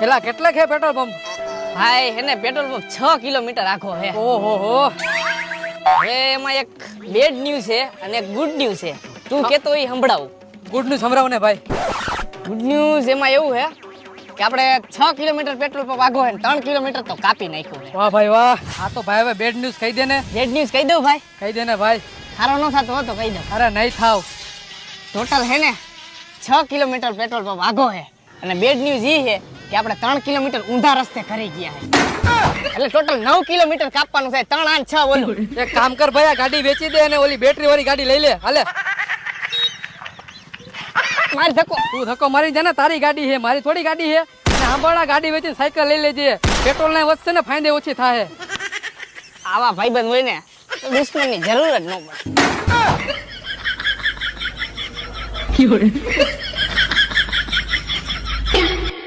પેલા કેટલા છે પેટ્રોલ પંપ? ભાઈ એને પેટ્રોલ પંપ 6 કિલોમીટર આખો હે. ઓહો હો. હવે એમાં એક બેડ ન્યૂઝ છે અને એક ગુડ ન્યૂઝ છે. તું કેતો એ સંભળાવું. ગુડ ન્યૂઝ સંભળાવ ને ભાઈ. ગુડ ન્યૂઝ એમાં એવું છે કે આપણે 6 કિલોમીટર પેટ્રોલ પંપ આગો હે 3 કિલોમીટર તો કાપી નાખ્યું છે. વાહ ભાઈ વાહ. આ તો ભાઈ હવે બેડ ન્યૂઝ કહી દે ને. બેડ ન્યૂઝ કહી દઉં ભાઈ? કહી દે ને ભાઈ. સારો ન થતો હોય તો કહી દઉં. અરે નહીં થાવ. ટોટલ હે ને 6 કિલોમીટર પેટ્રોલ પંપ આગો હે અને બેડ ન્યૂઝ ઈ છે કે આપણે 3 કિલોમીટર ઊંધા રસ્તે કરી ગયા હે. એટલે ટોટલ 9 કિલોમીટર કાપવાનું થાય. 3 અને 6 ઓલું. એક કામ કર ભાઈ, આ ગાડી વેચી દે અને ઓલી બેટરી વાળી ગાડી લઈ લે. હાલે માર ધક્કો. તું ધક્કો મારી જા ને, તારી ગાડી છે, મારી થોડી ગાડી છે. અને સાંભળા ગાડી વેચીને સાયકલ લઈ લેજે. પેટ્રોલ ને વધશે ને ફાયદે ઓછી થાય. આવા ભાઈબંધ હોય ને તો દુશ્મનની જરૂર જ ન પડે.